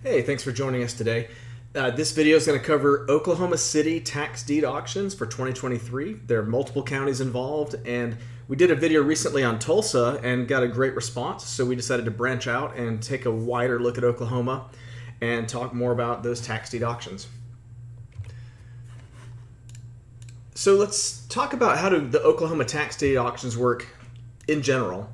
Hey, thanks for joining us today. This video is going to cover Oklahoma City tax deed auctions for 2023. There are multiple counties involved, and we did a video recently on Tulsa and got a great response, so we decided to branch out and take a wider look at Oklahoma and talk more about those tax deed auctions. So let's talk about how do the Oklahoma tax deed auctions work in general.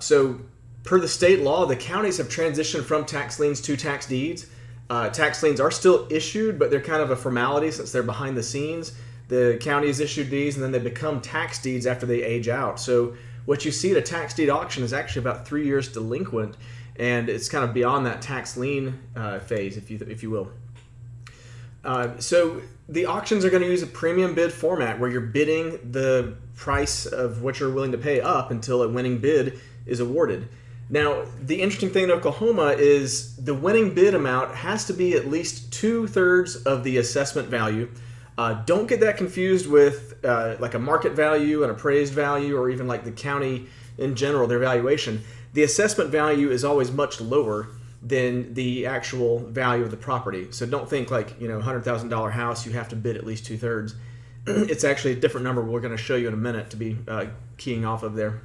So per the state law, the counties have transitioned from tax liens to tax deeds. Tax liens are still issued, but they're kind of a formality since they're behind the scenes. The county has issued these, and then they become tax deeds after they age out. So what you see at a tax deed auction is actually about 3 years delinquent, and it's kind of beyond that tax lien phase, if you will. So the auctions are going to use a premium bid format where you're bidding the price of what you're willing to pay up until a winning bid is awarded. Now, the interesting thing in Oklahoma is the winning bid amount has to be at least 2/3 of the assessment value. Don't get that confused with like a market value, an appraised value, or even like the county in general, their valuation. The assessment value is always much lower than the actual value of the property. So don't think like, $100,000 house, you have to bid at least 2/3. It's actually a different number we're going to show you in a minute to be keying off of there.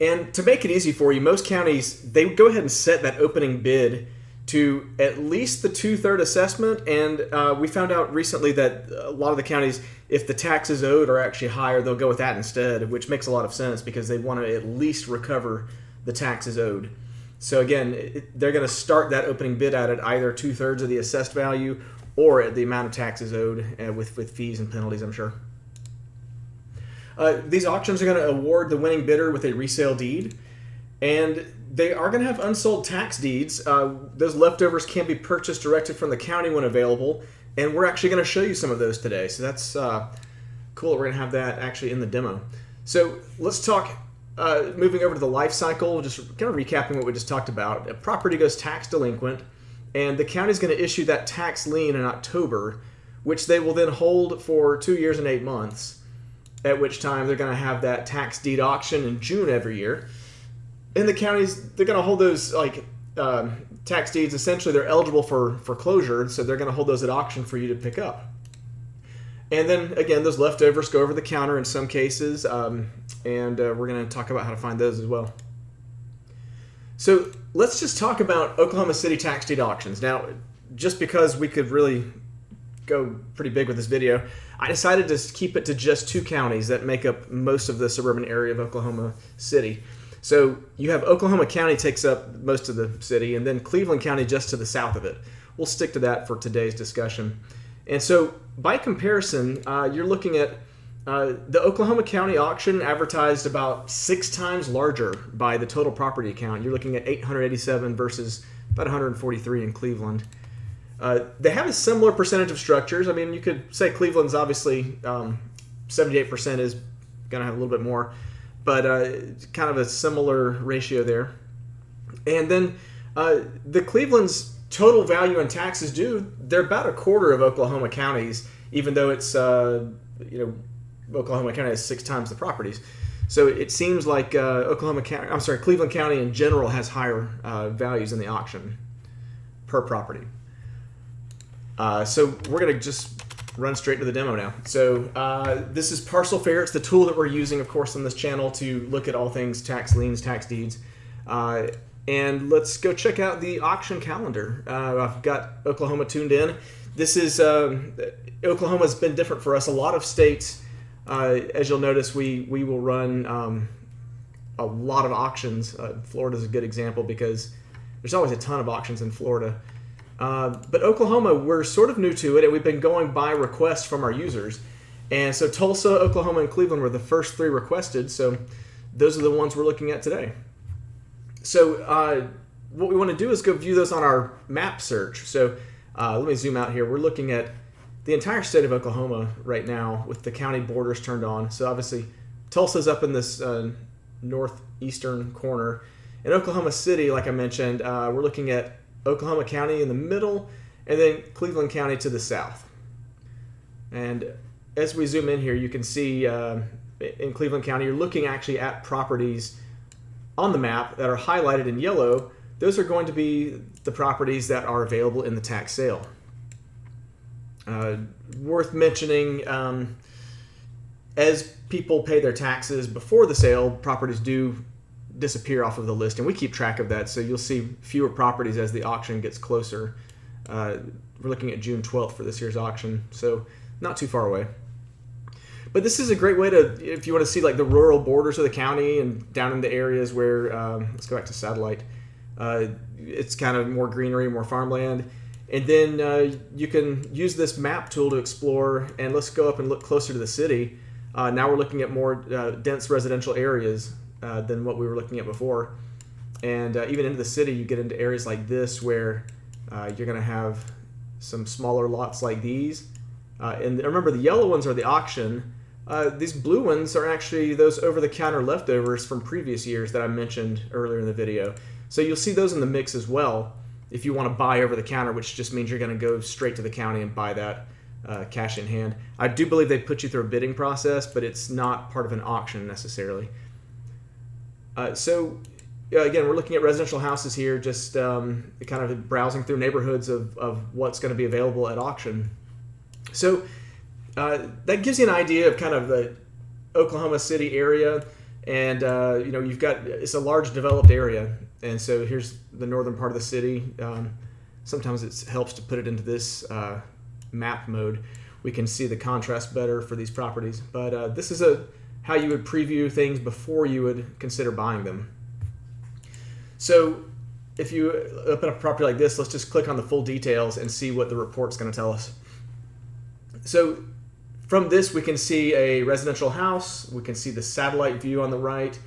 And to make it easy for you, most counties, they go ahead and set that opening bid to at least the 2/3 assessment. And we found out recently that a lot of the counties, if the taxes owed are actually higher, they'll go with that instead, which makes a lot of sense because they want to at least recover the taxes owed. So again, they're going to start that opening bid at either 2/3 of the assessed value or at the amount of taxes owed with fees and penalties, I'm sure. These auctions are going to award the winning bidder with a resale deed, and they are going to have unsold tax deeds. Those leftovers can be purchased directly from the county when available, and we're actually going to show you some of those today. So that's cool. We're going to have that actually in the demo. So let's talk, moving over to the life cycle, just kind of recapping what we just talked about. A property goes tax delinquent, and the county is going to issue that tax lien in October, which they will then hold for 2 years and 8 months. At which time they're going to have that tax deed auction in June every year. In the counties, they're going to hold those tax deeds. Essentially, they're eligible for foreclosure, so they're going to hold those at auction for you to pick up. And then, again, those leftovers go over the counter in some cases, and we're going to talk about how to find those as well. So let's just talk about Oklahoma City tax deed auctions. Now, just because we could really go pretty big with this video, I decided to keep it to just 2 counties that make up most of the suburban area of Oklahoma City. So you have Oklahoma County takes up most of the city, and then Cleveland County just to the south of it. We'll stick to that for today's discussion. And so by comparison, you're looking at the Oklahoma County auction advertised about 6 times larger by the total property count. You're looking at 887 versus about 143 in Cleveland. They have a similar percentage of structures. I mean, you could say Cleveland's obviously 78% is going to have a little bit more, but kind of a similar ratio there. And then the Cleveland's total value in taxes due, they're about a quarter of Oklahoma County's, even though it's, Oklahoma County has 6 times the properties. So it seems like Cleveland County in general has higher values in the auction per property. So we're going to just run straight to the demo now. So this is Parcel Fair. It's the tool that we're using, of course, on this channel to look at all things tax liens, tax deeds. And let's go check out the auction calendar. I've got Oklahoma tuned in. This is, Oklahoma's been different for us. A lot of states, as you'll notice, we will run a lot of auctions. Florida's a good example because there's always a ton of auctions in Florida. But Oklahoma, we're sort of new to it, and we've been going by request from our users. And so Tulsa, Oklahoma, and Cleveland were the first 3 requested, so those are the ones we're looking at today. So what we want to do is go view those on our map search. So let me zoom out here. We're looking at the entire state of Oklahoma right now with the county borders turned on. So obviously Tulsa's up in this northeastern corner. In Oklahoma City, like I mentioned, we're looking at Oklahoma County in the middle, and then Cleveland County to the south. And as we zoom in here, you can see in Cleveland County, you're looking actually at properties on the map that are highlighted in yellow those are going to be the properties that are available in the tax sale. Worth mentioning, as people pay their taxes before the sale, properties do disappear off of the list, and we keep track of that, so you'll see fewer properties as the auction gets closer. We're looking at June 12th for this year's auction, so not too far away. But this is a great way to, if you want to see like the rural borders of the county and down in the areas where, let's go back to satellite, it's kind of more greenery, more farmland. And then you can use this map tool to explore, and let's go up and look closer to the city. Now we're looking at more dense residential areas than what we were looking at before. And even into the city, you get into areas like this where you're going to have some smaller lots like these. And remember, the yellow ones are the auction. These blue ones are actually those over-the-counter leftovers from previous years that I mentioned earlier in the video. So you'll see those in the mix as well if you want to buy over-the-counter, which just means you're going to go straight to the county and buy that cash in hand. I do believe they put you through a bidding process, but it's not part of an auction necessarily. So again, we're looking at residential houses here, just kind of browsing through neighborhoods of what's going to be available at auction. So that gives you an idea of kind of the Oklahoma City area, and you've got, it's a large developed area, and so here's the northern part of the city. Sometimes it helps to put it into this map mode. We can see the contrast better for these properties, but this is how you would preview things before you would consider buying them. So if you open up a property like this, let's just click on the full details and see what the report's going to tell us. So from this, we can see a residential house, we can see the satellite view on the right,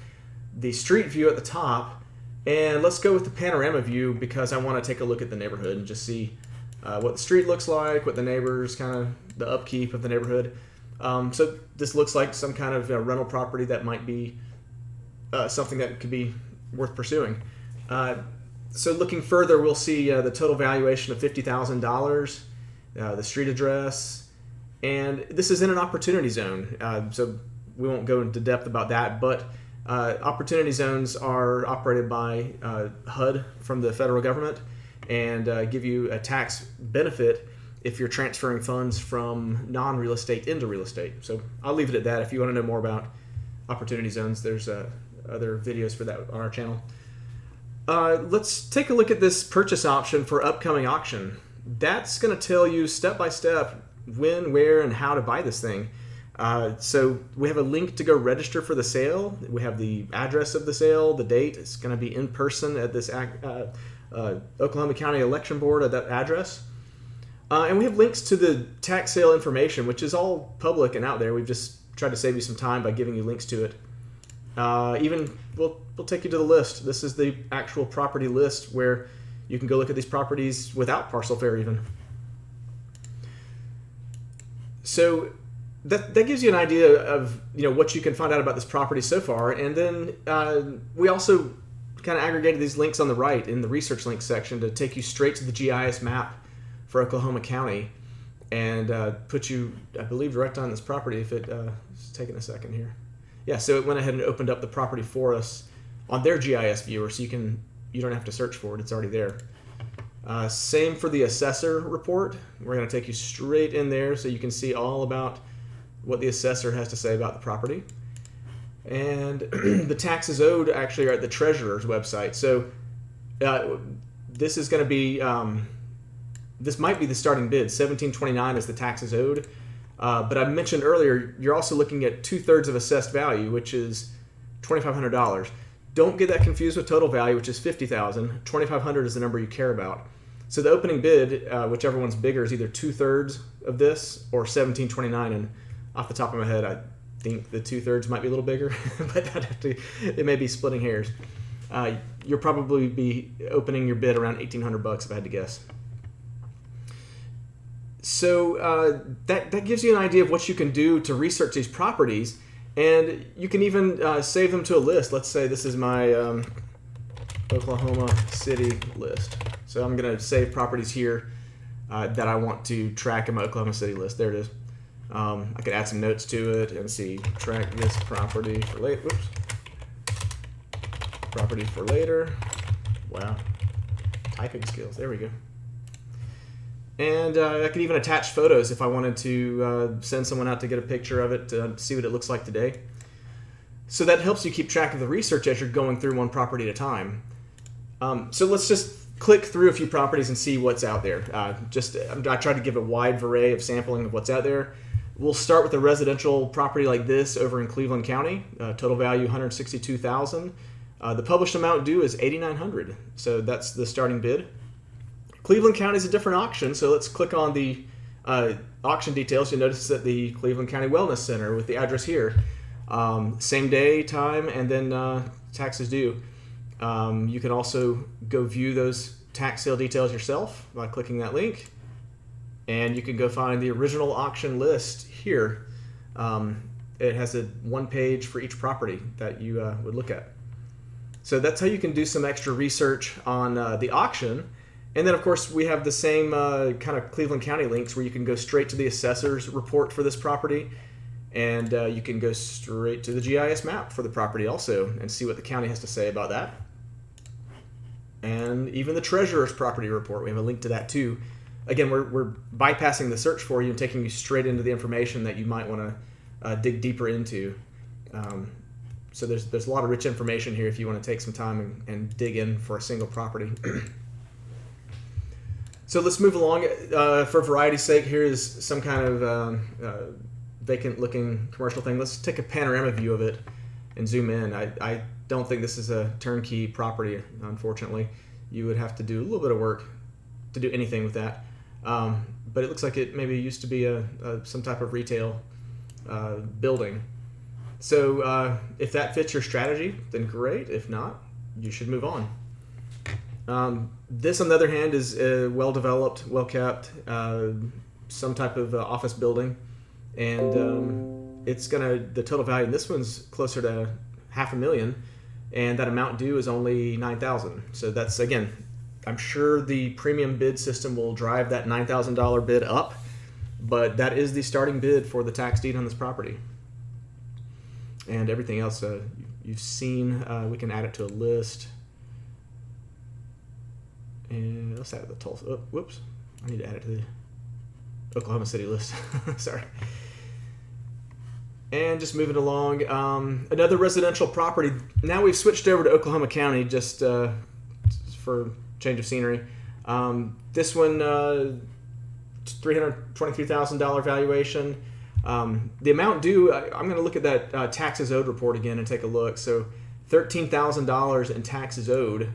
the street view at the top, and let's go with the panorama view because I want to take a look at the neighborhood and just see what the street looks like, what the neighbors, kind of the upkeep of the neighborhood. So this looks like some kind of rental property that might be something that could be worth pursuing. So looking further, we'll see the total valuation of $50,000, the street address, and this is in an opportunity zone, so we won't go into depth about that, but opportunity zones are operated by HUD from the federal government and give you a tax benefit if you're transferring funds from non-real estate into real estate. So I'll leave it at that. If you want to know more about opportunity zones, there's other videos for that on our channel. Let's take a look at this purchase option for upcoming auction. That's going to tell you step by step when, where, and how to buy this thing. So we have a link to go register for the sale. We have the address of the sale, the date. It's going to be in person at this Oklahoma County Election Board at that address. And we have links to the tax sale information, which is all public and out there. We've just tried to save you some time by giving you links to it. We'll take you to the list. This is the actual property list where you can go look at these properties without Parcel Fair even. So that gives you an idea of what you can find out about this property so far. And then we also kind of aggregated these links on the right in the research links section to take you straight to the GIS map for Oklahoma County and put you, I believe, direct on this property if it's taking a second here. Yeah, so it went ahead and opened up the property for us on their GIS viewer, so you don't have to search for it, it's already there. Same for the assessor report. We're going to take you straight in there so you can see all about what the assessor has to say about the property. And the taxes owed actually are at the treasurer's website. So this is going to be, this might be the starting bid. $1,729 is the taxes owed. But I mentioned earlier, you're also looking at 2/3 of assessed value, which is $2,500. Don't get that confused with total value, which is $50,000. $2,500 is the number you care about. So the opening bid, whichever one's bigger, is either 2/3 of this or $1,729. And off the top of my head, I think the 2/3 might be a little bigger, but it may be splitting hairs. You'll probably be opening your bid around $1,800 if I had to guess. So that gives you an idea of what you can do to research these properties, and you can even save them to a list. Let's say this is my Oklahoma City list. So I'm going to save properties here that I want to track in my Oklahoma City list. There it is. I could add some notes to it and see, track this property for later. Whoops. Property for later. Wow. typing skills. There we go. And I could even attach photos if I wanted to send someone out to get a picture of it to see what it looks like today. So that helps you keep track of the research as you're going through one property at a time. So let's just click through a few properties and see what's out there. I tried to give a wide array of sampling of what's out there. We'll start with a residential property like this over in Cleveland County. Total value $162,000. The published amount due is $8,900. So that's the starting bid. Cleveland County is a different auction, so let's click on the auction details. You'll notice that the Cleveland County Wellness Center with the address here. Same day, time, and then taxes due. You can also go view those tax sale details yourself by clicking that link. And you can go find the original auction list here. It has a one page for each property that you would look at. So that's how you can do some extra research on the auction. And then, of course, we have the same kind of Cleveland County links where you can go straight to the assessor's report for this property. And you can go straight to the GIS map for the property also and see what the county has to say about that. And even the treasurer's property report, we have a link to that too. Again, we're bypassing the search for you and taking you straight into the information that you might want to dig deeper into. So there's a lot of rich information here if you want to take some time and dig in for a single property. So let's move along. For variety's sake, here is some kind of vacant-looking commercial thing. Let's take a panorama view of it and zoom in. I don't think this is a turnkey property, unfortunately. You would have to do a little bit of work to do anything with that. But it looks like it maybe used to be some type of retail building. So if that fits your strategy, then great. If not, you should move on. This, on the other hand, is well-developed, well-kept, some type of office building. And the total value in this one's closer to $500,000, and that amount due is only $9,000. So that's, again, I'm sure the premium bid system will drive that $9,000 bid up, but that is the starting bid for the tax deed on this property. And everything else you've seen, we can add it to a list. And let's add it to the Tulsa. Oh, whoops, I need to add it to the Oklahoma City list. Sorry. And just moving along, another residential property. Now we've switched over to Oklahoma County just for change of scenery. This one, $323,000 valuation. The amount due, I'm going to look at that taxes owed report again and take a look. So $13,000 in taxes owed.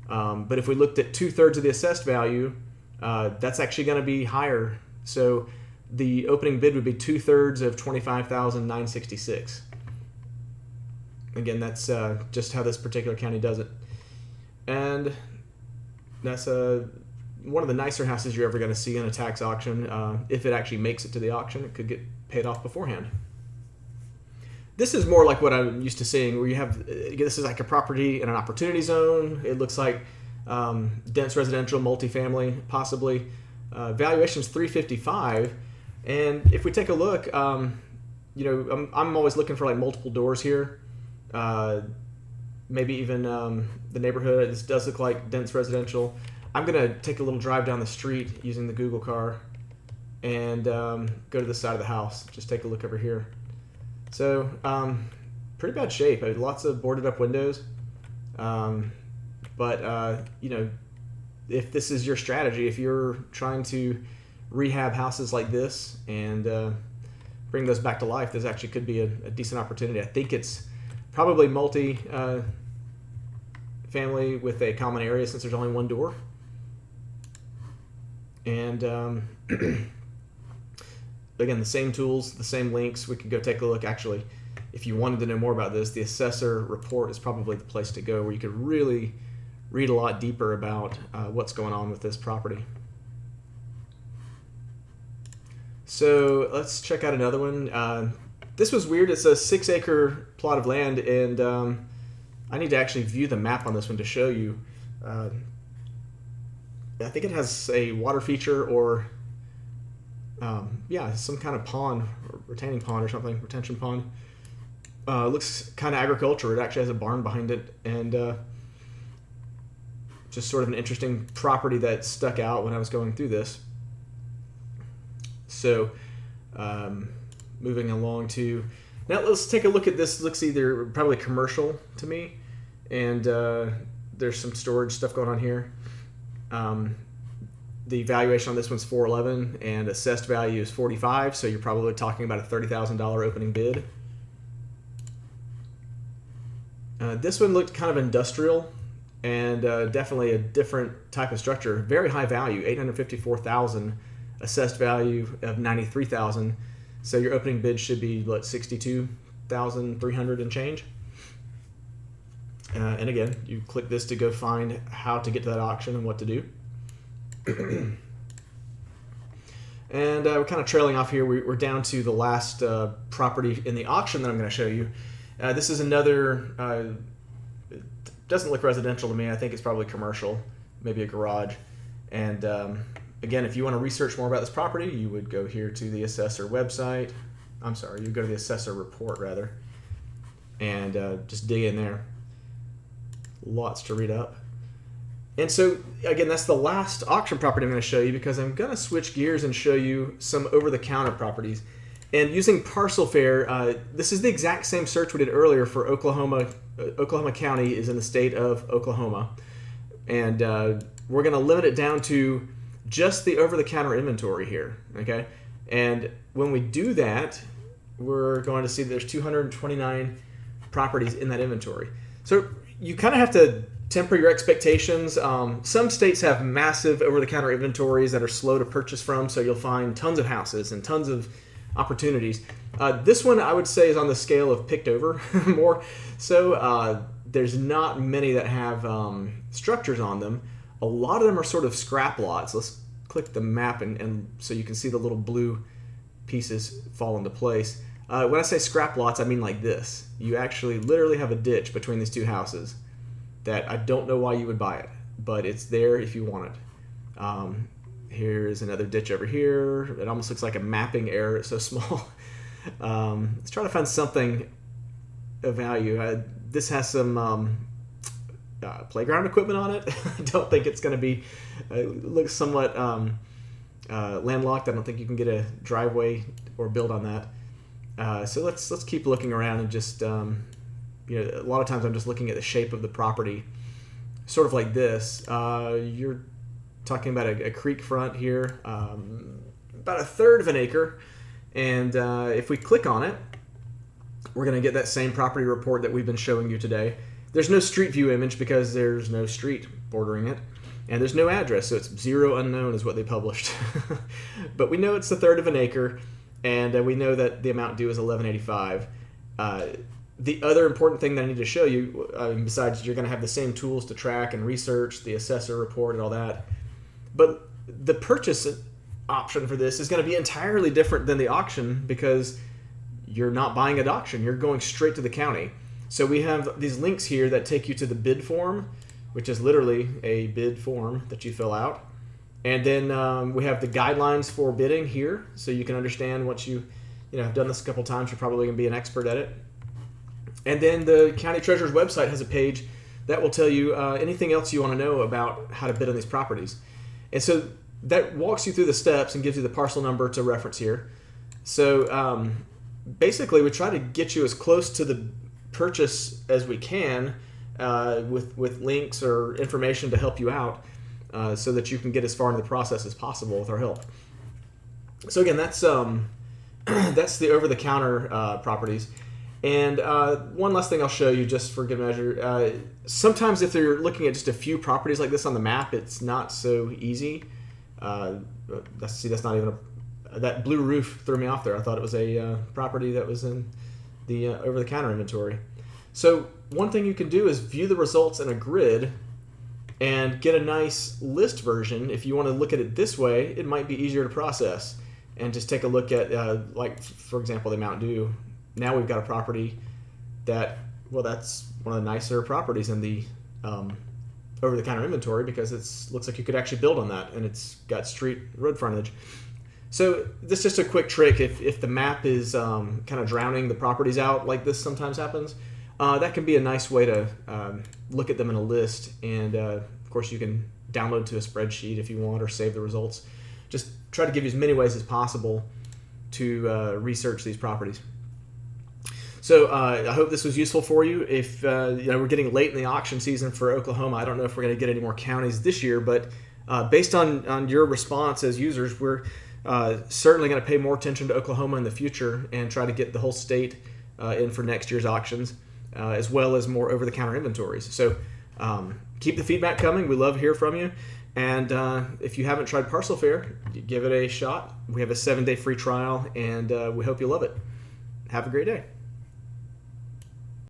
But if we looked at 2/3 of the assessed value, that's actually going to be higher. So the opening bid would be 2/3 of $25,966. Again, that's just how this particular county does it. And that's one of the nicer houses you're ever going to see in a tax auction. If it actually makes it to the auction, it could get paid off beforehand. This is more like what I'm used to seeing, where you have, this is like a property in an opportunity zone. It looks like dense residential, multifamily, possibly. Valuation's $355. And if we take a look, I'm always looking for like multiple doors here. Maybe even the neighborhood. This does look like dense residential. I'm going to take a little drive down the street using the Google car and go to the side of the house. Just take a look over here. So pretty bad shape. I mean, lots of boarded up windows. But if this is your strategy, if you're trying to rehab houses like this and bring those back to life, this actually could be a decent opportunity. I think it's probably multi-family with a common area since there's only one door. And again, the same tools, the same links. We could go take a look. Actually, if you wanted to know more about this, the assessor report is probably the place to go, where you could really read a lot deeper about what's going on with this property. So let's check out another one. This was weird. It's a 6-acre plot of land, and I need to actually view the map on this one to show you. I think it has a water feature or some kind of pond, or retaining pond or something, retention pond. It looks kind of agricultural. It actually has a barn behind it, and just sort of an interesting property that stuck out when I was going through this. So moving along to, now let's take a look at this. Looks either probably commercial to me, and there's some storage stuff going on here. The valuation on this one's $411 and assessed value is $45, so you're probably talking about a $30,000 opening bid. This one looked kind of industrial and definitely a different type of structure. Very high value, $854,000, assessed value of $93,000. So your opening bid should be what, $62,300 and change. And again, you click this to go find how to get to that auction and what to do. And we're kind of trailing off here. We're down to the last property in the auction that I'm going to show you. This is another, it doesn't look residential to me. I think it's probably commercial, maybe a garage. And again, if you want to research more about this property, you would go here to the assessor website. I'm sorry, you go to the assessor report rather, and just dig in there. Lots to read up. And so, again, that's the last auction property I'm going to show you, because I'm going to switch gears and show you some over-the-counter properties. And using Parcel Fair, this is the exact same search we did earlier for Oklahoma. Oklahoma County is in the state of Oklahoma. And we're going to limit it down to just the over-the-counter inventory here, okay? And when we do that, we're going to see that there's 229 properties in that inventory. So you kind of have to temper your expectations. Some states have massive over-the-counter inventories that are slow to purchase from, so you'll find tons of houses and tons of opportunities. This one I would say is on the scale of picked over more. So there's not many that have structures on them. A lot of them are sort of scrap lots. Let's click the map and so you can see the little blue pieces fall into place. When I say scrap lots, I mean like this. You actually literally have a ditch between these two houses that I don't know why you would buy it, but it's there if you want it. Here's another ditch over here. It almost looks like a mapping error. It's so small. Let's try to find something of value. This has some playground equipment on it. I don't think it's going to be, it looks somewhat landlocked. I don't think you can get a driveway or build on that. So let's keep looking around and just, a lot of times I'm just looking at the shape of the property, sort of like this. You're talking about a creek front here, about a third of an acre. And if we click on it, we're going to get that same property report that we've been showing you today. There's no street view image because there's no street bordering it. And there's no address, so it's 0 unknown is what they published. But we know it's a third of an acre, and we know that the amount due is $11.85. The other important thing that I need to show you, besides you're going to have the same tools to track and research, the assessor report and all that, but the purchase option for this is going to be entirely different than the auction, because you're not buying at auction. You're going straight to the county. So we have these links here that take you to the bid form, which is literally a bid form that you fill out. And then we have the guidelines for bidding here, so you can understand once you have done this a couple times, you're probably going to be an expert at it. And then the county treasurer's website has a page that will tell you anything else you want to know about how to bid on these properties. And so that walks you through the steps and gives you the parcel number to reference here. So basically, we try to get you as close to the purchase as we can with links or information to help you out so that you can get as far into the process as possible with our help. So again, that's that's the over-the-counter properties. And one last thing I'll show you just for good measure. Sometimes if you're looking at just a few properties like this on the map, it's not so easy. That's not even that blue roof threw me off there. I thought it was a property that was in the over-the-counter inventory. So one thing you can do is view the results in a grid and get a nice list version. If you want to look at it this way, it might be easier to process and just take a look at, like, for example, the amount due. Now we've got a property that, well, that's one of the nicer properties in the over-the-counter inventory, because it looks like you could actually build on that, and it's got street road frontage. So this is just a quick trick. If the map is kind of drowning the properties out, like this sometimes happens, that can be a nice way to look at them in a list and course, you can download to a spreadsheet if you want or save the results. Just try to give you as many ways as possible to research these properties. So I hope this was useful for you. If we're getting late in the auction season for Oklahoma, I don't know if we're going to get any more counties this year, but based on your response as users, we're certainly going to pay more attention to Oklahoma in the future and try to get the whole state in for next year's auctions, as well as more over-the-counter inventories. So keep the feedback coming. We love to hear from you. And if you haven't tried Parcel Fair, give it a shot. We have a 7-day free trial, and we hope you love it. Have a great day.